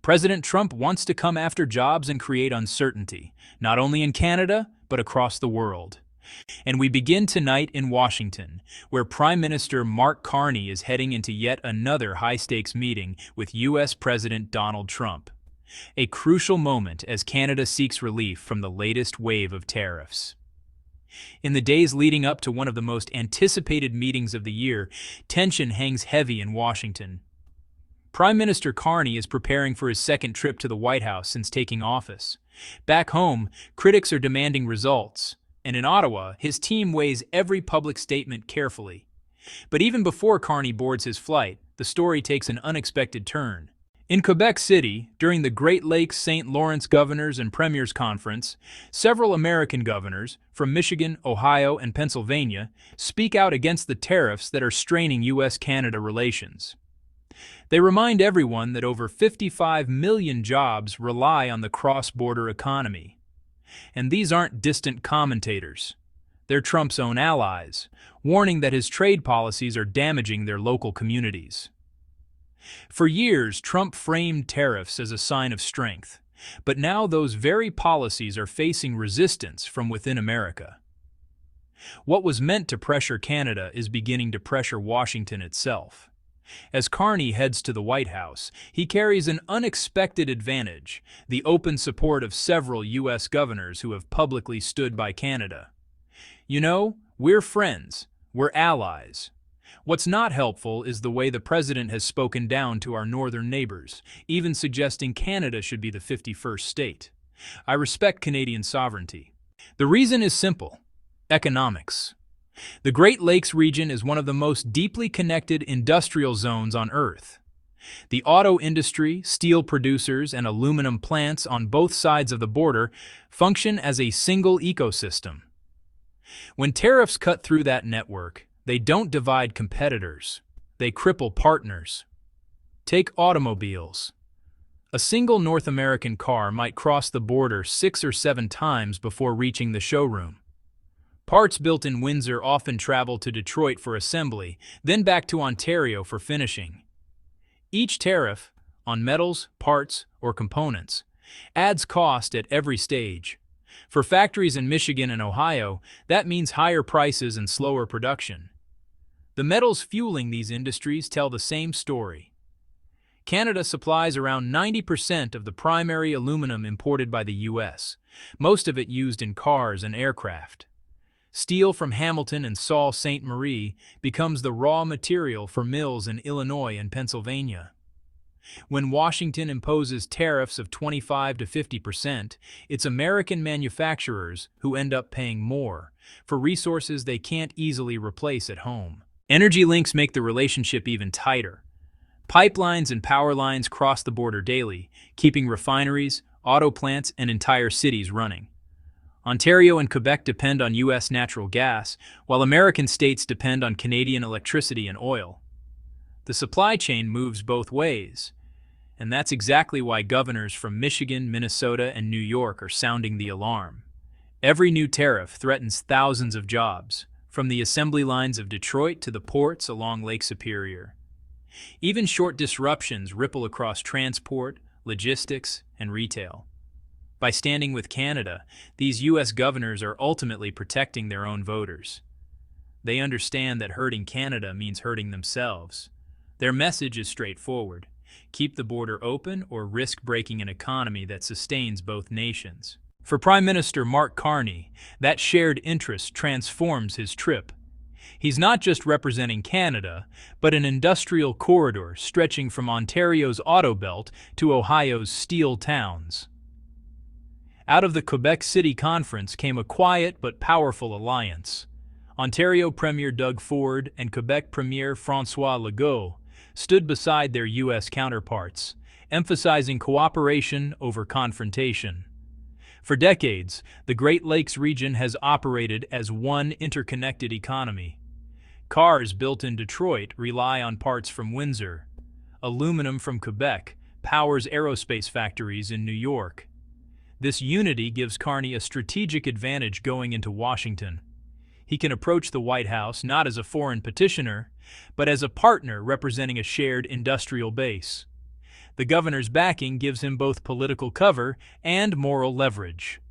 President Trump wants to come after jobs and create uncertainty, not only in Canada, but across the world. And we begin tonight in Washington, where Prime Minister Mark Carney is heading into yet another high-stakes meeting with U.S. President Donald Trump. A crucial moment as Canada seeks relief from the latest wave of tariffs. In the days leading up to one of the most anticipated meetings of the year, tension hangs heavy in Washington. Prime Minister Carney is preparing for his second trip to the White House since taking office. Back home, critics are demanding results, and in Ottawa, his team weighs every public statement carefully. But even before Carney boards his flight, the story takes an unexpected turn. In Quebec City, during the Great Lakes St. Lawrence Governors and Premiers Conference, several American governors, from Michigan, Ohio, and Pennsylvania, speak out against the tariffs that are straining U.S.-Canada relations. They remind everyone that over 55 million jobs rely on the cross-border economy. And these aren't distant commentators. They're Trump's own allies, warning that his trade policies are damaging their local communities. For years, Trump framed tariffs as a sign of strength, but now those very policies are facing resistance from within America. What was meant to pressure Canada is beginning to pressure Washington itself. As Carney heads to the White House, he carries an unexpected advantage: the open support of several U.S. governors who have publicly stood by Canada. We're friends, we're allies. What's not helpful is the way the president has spoken down to our northern neighbors, even suggesting Canada should be the 51st state. I respect Canadian sovereignty. The reason is simple: economics. The Great Lakes region is one of the most deeply connected industrial zones on Earth. The auto industry, steel producers, and aluminum plants on both sides of the border function as a single ecosystem. When tariffs cut through that network, they don't divide competitors, they cripple partners. Take automobiles. A single North American car might cross the border 6 or 7 times before reaching the showroom. Parts built in Windsor often travel to Detroit for assembly, then back to Ontario for finishing. Each tariff, on metals, parts, or components, adds cost at every stage. For factories in Michigan and Ohio, that means higher prices and slower production. The metals fueling these industries tell the same story. Canada supplies around 90% of the primary aluminum imported by the U.S., most of it used in cars and aircraft. Steel from Hamilton and Sault Ste. Marie becomes the raw material for mills in Illinois and Pennsylvania. When Washington imposes tariffs of 25 to 50%, it's American manufacturers who end up paying more for resources they can't easily replace at home. Energy links make the relationship even tighter. Pipelines and power lines cross the border daily, keeping refineries, auto plants, and entire cities running. Ontario and Quebec depend on U.S. natural gas, while American states depend on Canadian electricity and oil. The supply chain moves both ways, and that's exactly why governors from Michigan, Minnesota, and New York are sounding the alarm. Every new tariff threatens thousands of jobs, from the assembly lines of Detroit to the ports along Lake Superior. Even short disruptions ripple across transport, logistics, and retail. By standing with Canada, these U.S. governors are ultimately protecting their own voters. They understand that hurting Canada means hurting themselves. Their message is straightforward: keep the border open or risk breaking an economy that sustains both nations. For Prime Minister Mark Carney, that shared interest transforms his trip. He's not just representing Canada, but an industrial corridor stretching from Ontario's auto belt to Ohio's steel towns. Out of the Quebec City Conference came a quiet but powerful alliance. Ontario Premier Doug Ford and Quebec Premier François Legault stood beside their U.S. counterparts, emphasizing cooperation over confrontation. For decades, the Great Lakes region has operated as one interconnected economy. Cars built in Detroit rely on parts from Windsor. Aluminum from Quebec powers aerospace factories in New York. This unity gives Carney a strategic advantage going into Washington. He can approach the White House not as a foreign petitioner, but as a partner representing a shared industrial base. The governor's backing gives him both political cover and moral leverage.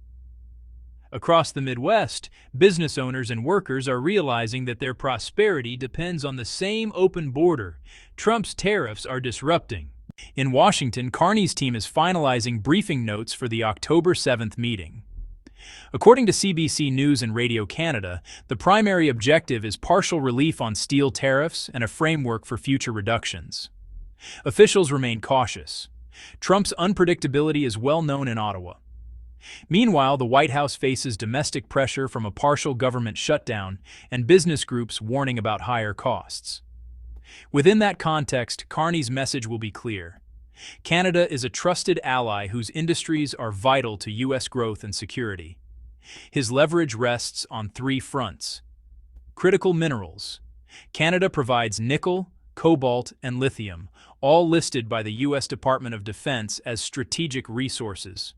Across the Midwest, business owners and workers are realizing that their prosperity depends on the same open border Trump's tariffs are disrupting. In Washington, Carney's team is finalizing briefing notes for the October 7th meeting. According to CBC News and Radio Canada, the primary objective is partial relief on steel tariffs and a framework for future reductions. Officials remain cautious. Trump's unpredictability is well known in Ottawa. Meanwhile, the White House faces domestic pressure from a partial government shutdown and business groups warning about higher costs. Within that context, Carney's message will be clear. Canada is a trusted ally whose industries are vital to U.S. growth and security. His leverage rests on three fronts. Critical minerals. Canada provides nickel, cobalt, and lithium, all listed by the U.S. Department of Defense as strategic resources.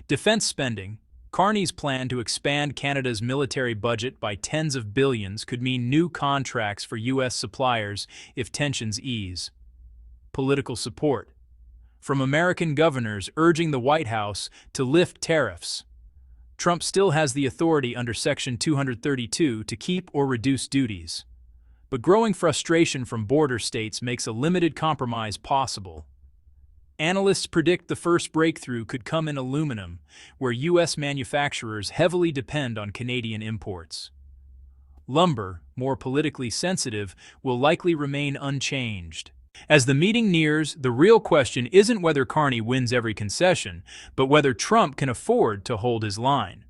Defense spending. Carney's plan to expand Canada's military budget by tens of billions could mean new contracts for U.S. suppliers if tensions ease. Political support. From American governors urging the White House to lift tariffs. Trump still has the authority under Section 232 to keep or reduce duties. But growing frustration from border states makes a limited compromise possible. Analysts predict the first breakthrough could come in aluminum, where U.S. manufacturers heavily depend on Canadian imports. Lumber, more politically sensitive, will likely remain unchanged. As the meeting nears, the real question isn't whether Carney wins every concession, but whether Trump can afford to hold his line.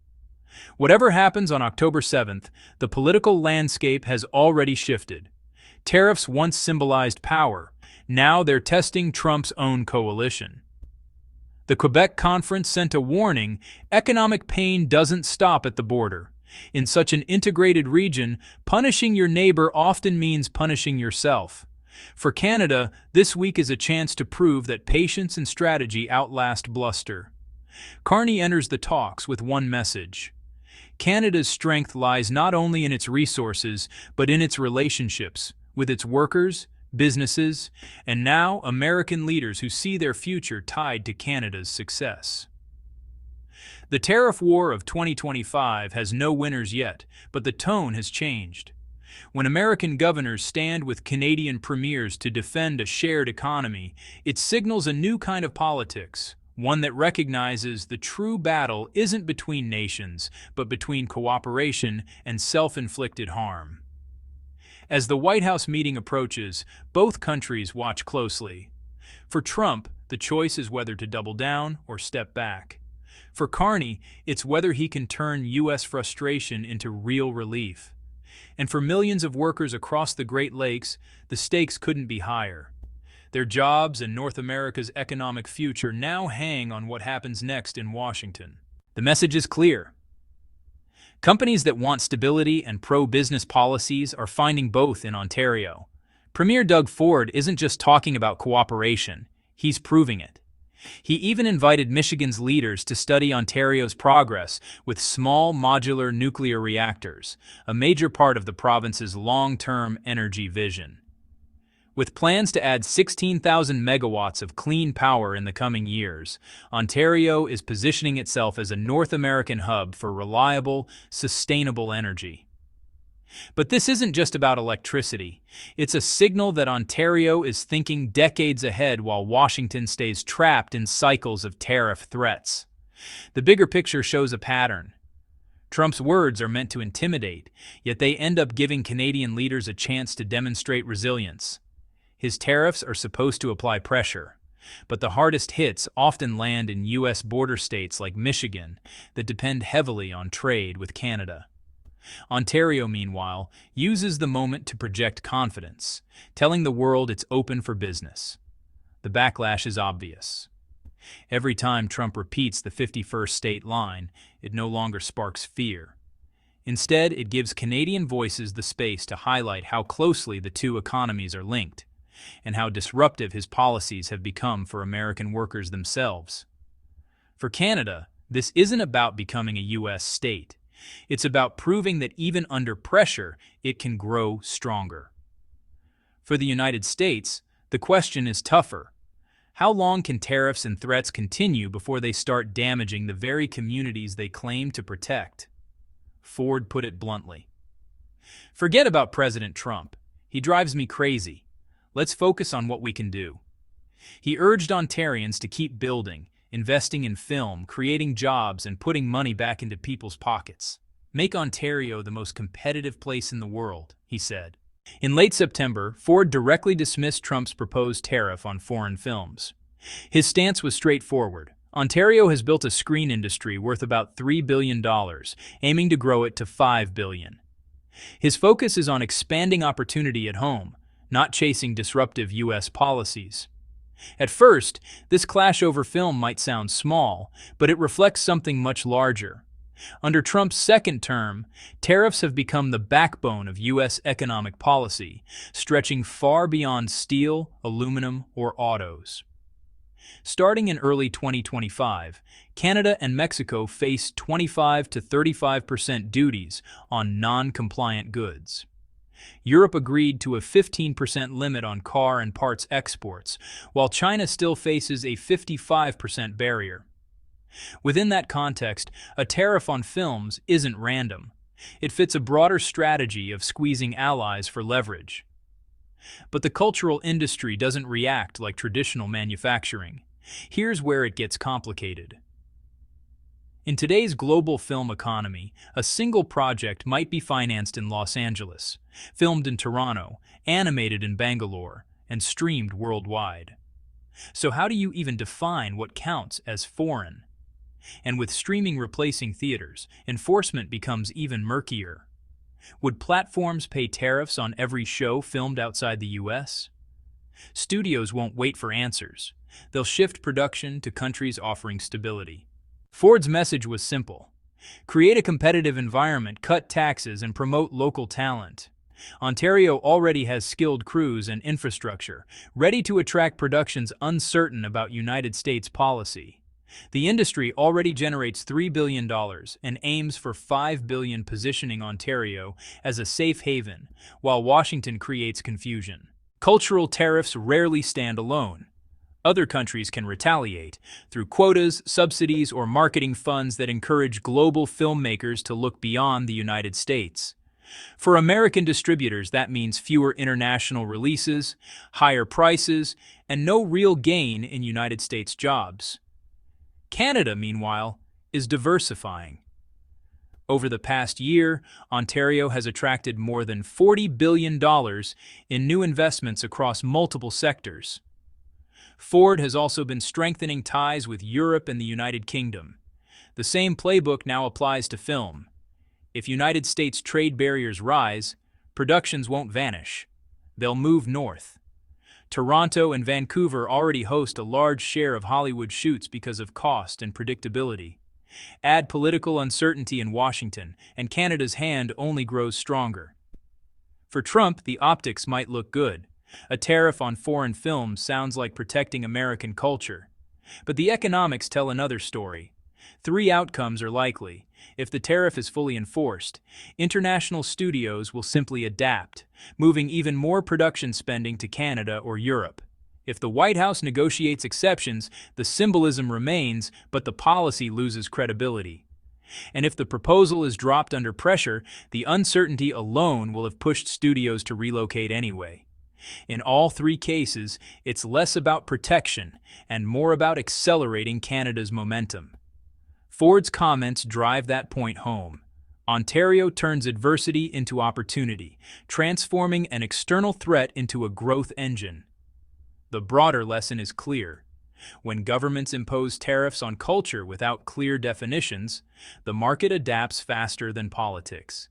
Whatever happens on October 7th, the political landscape has already shifted. Tariffs once symbolized power. Now they're testing Trump's own coalition. The Quebec conference sent a warning: economic pain doesn't stop at the border. In such an integrated region, punishing your neighbor often means punishing yourself. For Canada, this week is a chance to prove that patience and strategy outlast bluster. Carney enters the talks with one message. Canada's strength lies not only in its resources, but in its relationships with its workers, businesses, and now American leaders who see their future tied to Canada's success. The tariff war of 2025 has no winners yet, but the tone has changed. When American governors stand with Canadian premiers to defend a shared economy, it signals a new kind of politics, one that recognizes the true battle isn't between nations, but between cooperation and self-inflicted harm. As the White House meeting approaches, both countries watch closely. For Trump, the choice is whether to double down or step back. For Carney, it's whether he can turn U.S. frustration into real relief. And for millions of workers across the Great Lakes, the stakes couldn't be higher. Their jobs and North America's economic future now hang on what happens next in Washington. The message is clear. Companies that want stability and pro-business policies are finding both in Ontario. Premier Doug Ford isn't just talking about cooperation, he's proving it. He even invited Michigan's leaders to study Ontario's progress with small modular nuclear reactors, a major part of the province's long-term energy vision. With plans to add 16,000 megawatts of clean power in the coming years, Ontario is positioning itself as a North American hub for reliable, sustainable energy. But this isn't just about electricity. It's a signal that Ontario is thinking decades ahead while Washington stays trapped in cycles of tariff threats. The bigger picture shows a pattern. Trump's words are meant to intimidate, yet they end up giving Canadian leaders a chance to demonstrate resilience. His tariffs are supposed to apply pressure, but the hardest hits often land in U.S. border states like Michigan that depend heavily on trade with Canada. Ontario, meanwhile, uses the moment to project confidence, telling the world it's open for business. The backlash is obvious. Every time Trump repeats the 51st state line, it no longer sparks fear. Instead, it gives Canadian voices the space to highlight how closely the two economies are linked, and how disruptive his policies have become for American workers themselves. For Canada, this isn't about becoming a U.S. state. It's about proving that even under pressure, it can grow stronger. For the United States, the question is tougher. How long can tariffs and threats continue before they start damaging the very communities they claim to protect? Ford put it bluntly. Forget about President Trump. He drives me crazy. Let's focus on what we can do. He urged Ontarians to keep building, investing in film, creating jobs, and putting money back into people's pockets. Make Ontario the most competitive place in the world, he said. In late September, Ford directly dismissed Trump's proposed tariff on foreign films. His stance was straightforward. Ontario has built a screen industry worth about $3 billion, aiming to grow it to $5 billion. His focus is on expanding opportunity at home, not chasing disruptive U.S. policies. At first, this clash over film might sound small, but it reflects something much larger. Under Trump's second term, tariffs have become the backbone of U.S. economic policy, stretching far beyond steel, aluminum, or autos. Starting in early 2025, Canada and Mexico face 25 to 35% duties on non-compliant goods. Europe agreed to a 15% limit on car and parts exports, while China still faces a 55% barrier. Within that context, a tariff on films isn't random. It fits a broader strategy of squeezing allies for leverage. But the cultural industry doesn't react like traditional manufacturing. Here's where it gets complicated. In today's global film economy, a single project might be financed in Los Angeles, filmed in Toronto, animated in Bangalore, and streamed worldwide. So how do you even define what counts as foreign? And with streaming replacing theaters, enforcement becomes even murkier. Would platforms pay tariffs on every show filmed outside the U.S.? Studios won't wait for answers. They'll shift production to countries offering stability. Ford's message was simple. Create a competitive environment, cut taxes, and promote local talent. Ontario already has skilled crews and infrastructure, ready to attract productions uncertain about United States policy. The industry already generates $3 billion and aims for $5 billion, positioning Ontario as a safe haven, while Washington creates confusion. Cultural tariffs rarely stand alone. Other countries can retaliate through quotas, subsidies, or marketing funds that encourage global filmmakers to look beyond the United States. For American distributors, that means fewer international releases, higher prices, and no real gain in United States jobs. Canada, meanwhile, is diversifying. Over the past year, Ontario has attracted more than $40 billion in new investments across multiple sectors. Ford has also been strengthening ties with Europe and the United Kingdom. The same playbook now applies to film. If United States trade barriers rise, productions won't vanish. They'll move north. Toronto and Vancouver already host a large share of Hollywood shoots because of cost and predictability. Add political uncertainty in Washington, and Canada's hand only grows stronger. For Trump, the optics might look good. A tariff on foreign films sounds like protecting American culture. But the economics tell another story. Three outcomes are likely. If the tariff is fully enforced, international studios will simply adapt, moving even more production spending to Canada or Europe. If the White House negotiates exceptions, the symbolism remains, but the policy loses credibility. And if the proposal is dropped under pressure, the uncertainty alone will have pushed studios to relocate anyway. In all three cases, it's less about protection and more about accelerating Canada's momentum. Ford's comments drive that point home. Ontario turns adversity into opportunity, transforming an external threat into a growth engine. The broader lesson is clear. When governments impose tariffs on culture without clear definitions, the market adapts faster than politics.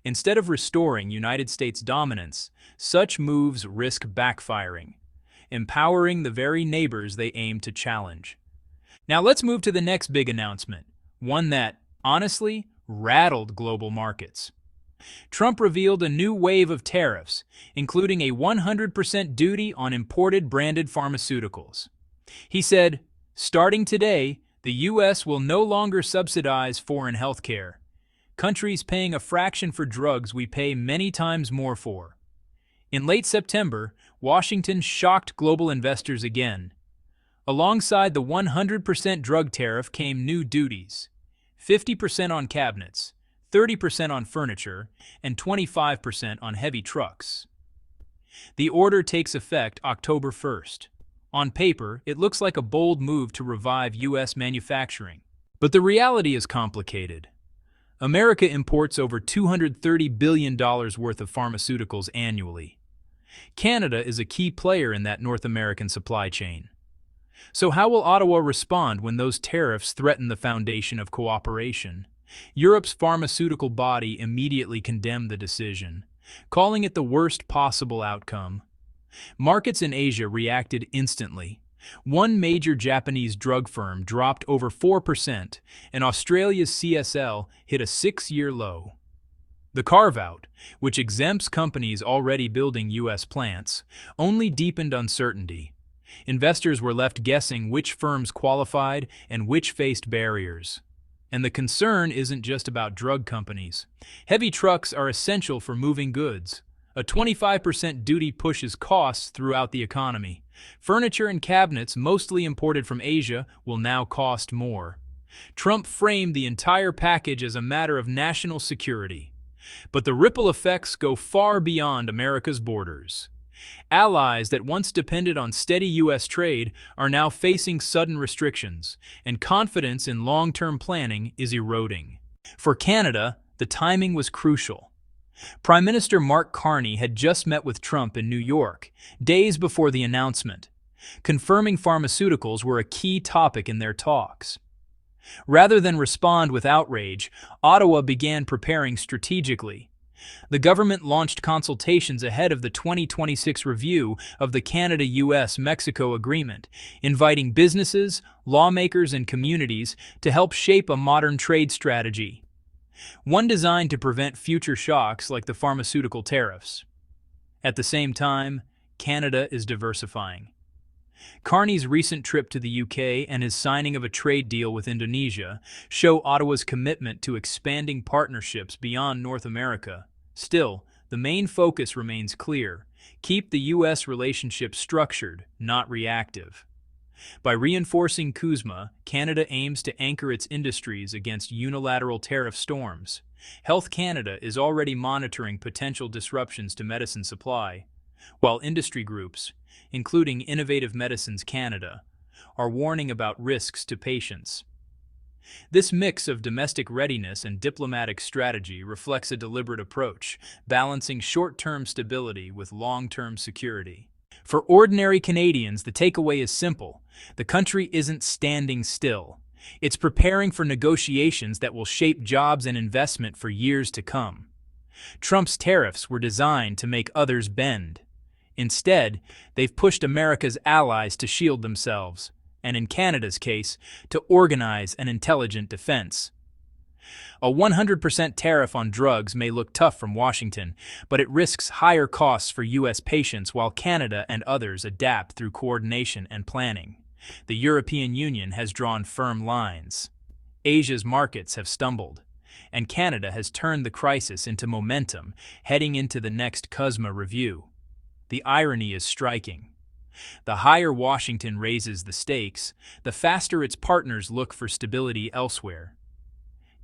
Instead of restoring United States dominance, such moves risk backfiring, empowering the very neighbors they aim to challenge. Now let's move to the next big announcement, one that, honestly, rattled global markets. Trump revealed a new wave of tariffs, including a 100% duty on imported branded pharmaceuticals. He said, "Starting today, the U.S. will no longer subsidize foreign healthcare. Countries paying a fraction for drugs we pay many times more for." In late September, Washington shocked global investors again. Alongside the 100% drug tariff came new duties: 50% on cabinets, 30% on furniture, and 25% on heavy trucks. The order takes effect October 1st. On paper, it looks like a bold move to revive U.S. manufacturing. But the reality is complicated. America imports over $230 billion worth of pharmaceuticals annually. Canada is a key player in that North American supply chain. So how will Ottawa respond when those tariffs threaten the foundation of cooperation? Europe's pharmaceutical body immediately condemned the decision, calling it the worst possible outcome. Markets in Asia reacted instantly. One major Japanese drug firm dropped over 4%, and Australia's CSL hit a 6-year low. The carve-out, which exempts companies already building U.S. plants, only deepened uncertainty. Investors were left guessing which firms qualified and which faced barriers. And the concern isn't just about drug companies. Heavy trucks are essential for moving goods. A 25% duty pushes costs throughout the economy. Furniture and cabinets, mostly imported from Asia, will now cost more. Trump framed the entire package as a matter of national security. But the ripple effects go far beyond America's borders. Allies that once depended on steady U.S. trade are now facing sudden restrictions, and confidence in long-term planning is eroding. For Canada, the timing was crucial. Prime Minister Mark Carney had just met with Trump in New York, days before the announcement. Confirming pharmaceuticals were a key topic in their talks. Rather than respond with outrage, Ottawa began preparing strategically. The government launched consultations ahead of the 2026 review of the Canada-US-Mexico Agreement, inviting businesses, lawmakers, and communities to help shape a modern trade strategy. One designed to prevent future shocks like the pharmaceutical tariffs. At the same time, Canada is diversifying. Carney's recent trip to the UK and his signing of a trade deal with Indonesia show Ottawa's commitment to expanding partnerships beyond North America. Still, the main focus remains clear: keep the U.S. relationship structured, not reactive. By reinforcing CUSMA, Canada aims to anchor its industries against unilateral tariff storms. Health Canada is already monitoring potential disruptions to medicine supply, while industry groups, including Innovative Medicines Canada, are warning about risks to patients. This mix of domestic readiness and diplomatic strategy reflects a deliberate approach, balancing short-term stability with long-term security. For ordinary Canadians, the takeaway is simple: the country isn't standing still. It's preparing for negotiations that will shape jobs and investment for years to come. Trump's tariffs were designed to make others bend. Instead, they've pushed America's allies to shield themselves, and in Canada's case, to organize an intelligent defense. A 100% tariff on drugs may look tough from Washington, but it risks higher costs for U.S. patients while Canada and others adapt through coordination and planning. The European Union has drawn firm lines. Asia's markets have stumbled, and Canada has turned the crisis into momentum heading into the next CUSMA review. The irony is striking. The higher Washington raises the stakes, the faster its partners look for stability elsewhere.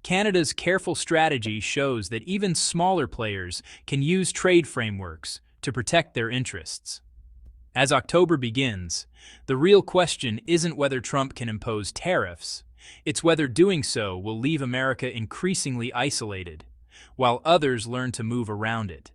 Canada's careful strategy shows that even smaller players can use trade frameworks to protect their interests. As October begins, the real question isn't whether Trump can impose tariffs, it's whether doing so will leave America increasingly isolated, while others learn to move around it.